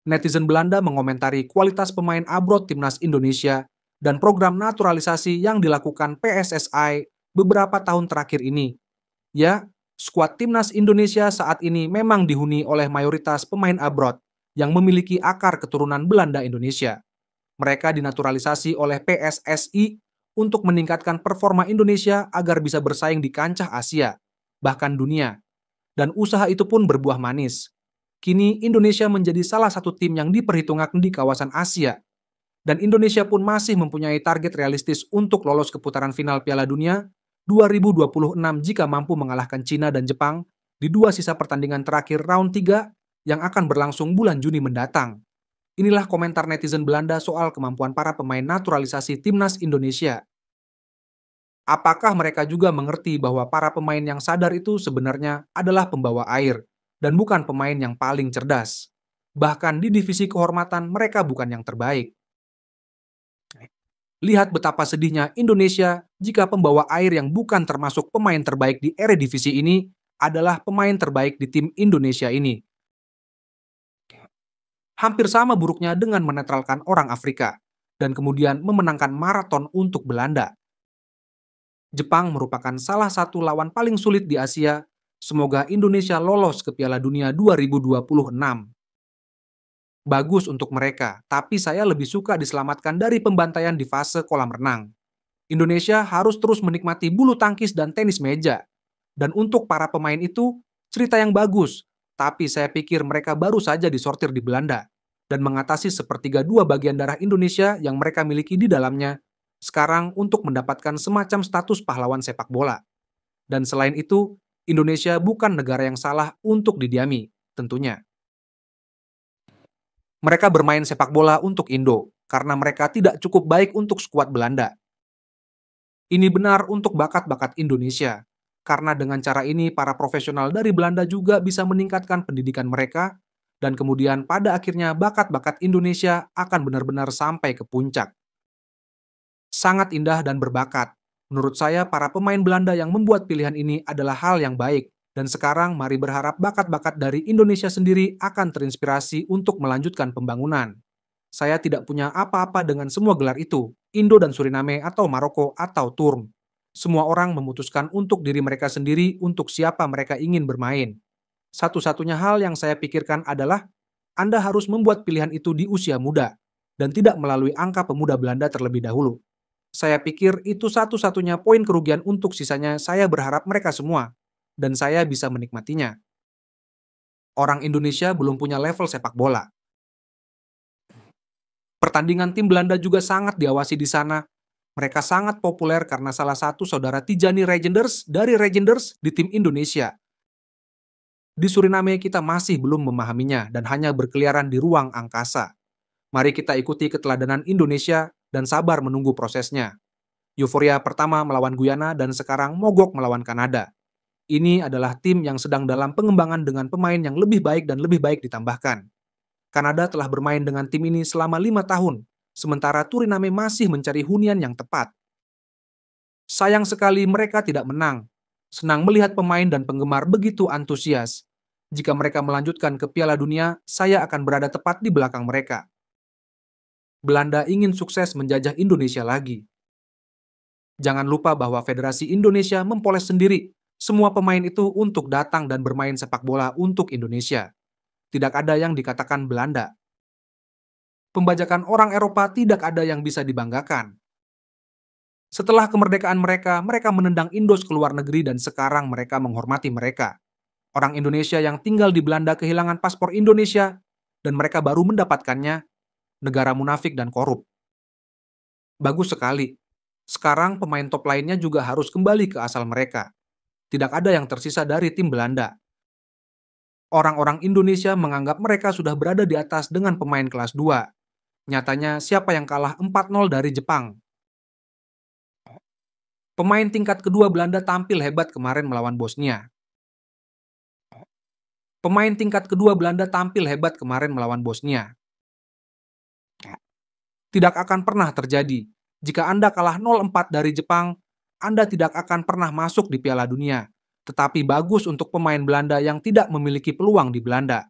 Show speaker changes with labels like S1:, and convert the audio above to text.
S1: Netizen Belanda mengomentari kualitas pemain abroad timnas Indonesia dan program naturalisasi yang dilakukan PSSI beberapa tahun terakhir ini. Ya, skuad timnas Indonesia saat ini memang dihuni oleh mayoritas pemain abroad yang memiliki akar keturunan Belanda Indonesia. Mereka dinaturalisasi oleh PSSI untuk meningkatkan performa Indonesia agar bisa bersaing di kancah Asia, bahkan dunia. Dan usaha itu pun berbuah manis. Kini Indonesia menjadi salah satu tim yang diperhitungkan di kawasan Asia. Dan Indonesia pun masih mempunyai target realistis untuk lolos ke putaran final Piala Dunia 2026 jika mampu mengalahkan Cina dan Jepang di dua sisa pertandingan terakhir round 3 yang akan berlangsung bulan Juni mendatang. Inilah komentar netizen Belanda soal kemampuan para pemain naturalisasi timnas Indonesia. Apakah mereka juga mengerti bahwa para pemain yang sadar itu sebenarnya adalah pembawa air dan bukan pemain yang paling cerdas? Bahkan di divisi kehormatan mereka bukan yang terbaik. Lihat betapa sedihnya Indonesia jika pembawa air yang bukan termasuk pemain terbaik di Eredivisie ini adalah pemain terbaik di tim Indonesia ini. Hampir sama buruknya dengan menetralkan orang Afrika dan kemudian memenangkan maraton untuk Belanda. Jepang merupakan salah satu lawan paling sulit di Asia. Semoga Indonesia lolos ke Piala Dunia 2026. Bagus untuk mereka, tapi saya lebih suka diselamatkan dari pembantaian di fase kolam renang. Indonesia harus terus menikmati bulu tangkis dan tenis meja. Dan untuk para pemain itu, cerita yang bagus. Tapi saya pikir mereka baru saja disortir di Belanda dan mengatasi sepertiga dua bagian darah Indonesia yang mereka miliki di dalamnya sekarang untuk mendapatkan semacam status pahlawan sepak bola. Dan selain itu, Indonesia bukan negara yang salah untuk didiami, tentunya. Mereka bermain sepak bola untuk Indo, karena mereka tidak cukup baik untuk skuad Belanda. Ini benar untuk bakat-bakat Indonesia, karena dengan cara ini para profesional dari Belanda juga bisa meningkatkan pendidikan mereka, dan kemudian pada akhirnya bakat-bakat Indonesia akan benar-benar sampai ke puncak. Sangat indah dan berbakat. Menurut saya, para pemain Belanda yang membuat pilihan ini adalah hal yang baik. Dan sekarang mari berharap bakat-bakat dari Indonesia sendiri akan terinspirasi untuk melanjutkan pembangunan. Saya tidak punya apa-apa dengan semua gelar itu, Indo dan Suriname atau Maroko atau Turm. Semua orang memutuskan untuk diri mereka sendiri untuk siapa mereka ingin bermain. Satu-satunya hal yang saya pikirkan adalah Anda harus membuat pilihan itu di usia muda dan tidak melalui angka pemuda Belanda terlebih dahulu. Saya pikir itu satu-satunya poin kerugian untuk sisanya saya berharap mereka semua, dan saya bisa menikmatinya. Orang Indonesia belum punya level sepak bola. Pertandingan tim Belanda juga sangat diawasi di sana. Mereka sangat populer karena salah satu saudara Tijani Regenders dari Regenders di tim Indonesia. Di Suriname kita masih belum memahaminya dan hanya berkeliaran di ruang angkasa. Mari kita ikuti keteladanan Indonesia dan sabar menunggu prosesnya. Euforia pertama melawan Guyana dan sekarang mogok melawan Kanada. Ini adalah tim yang sedang dalam pengembangan dengan pemain yang lebih baik dan lebih baik ditambahkan. Kanada telah bermain dengan tim ini selama 5 tahun, sementara Suriname masih mencari hunian yang tepat. Sayang sekali mereka tidak menang. Senang melihat pemain dan penggemar begitu antusias. Jika mereka melanjutkan ke Piala Dunia, saya akan berada tepat di belakang mereka. Belanda ingin sukses menjajah Indonesia lagi. Jangan lupa bahwa Federasi Indonesia mempoles sendiri semua pemain itu untuk datang dan bermain sepak bola untuk Indonesia. Tidak ada yang dikatakan Belanda. Pembajakan orang Eropa tidak ada yang bisa dibanggakan. Setelah kemerdekaan mereka, mereka menendang Indos ke luar negeri dan sekarang mereka menghormati mereka. Orang Indonesia yang tinggal di Belanda kehilangan paspor Indonesia dan mereka baru mendapatkannya. Negara munafik dan korup. Bagus sekali. Sekarang pemain top lainnya juga harus kembali ke asal mereka. Tidak ada yang tersisa dari tim Belanda. Orang-orang Indonesia menganggap mereka sudah berada di atas dengan pemain kelas 2. Nyatanya siapa yang kalah 4-0 dari Jepang? Pemain tingkat kedua Belanda tampil hebat kemarin melawan Bosnia. Pemain tingkat kedua Belanda tampil hebat kemarin melawan Bosnia. Tidak akan pernah terjadi. Jika Anda kalah 0-4 dari Jepang, Anda tidak akan pernah masuk di Piala Dunia. Tetapi bagus untuk pemain Belanda yang tidak memiliki peluang di Belanda.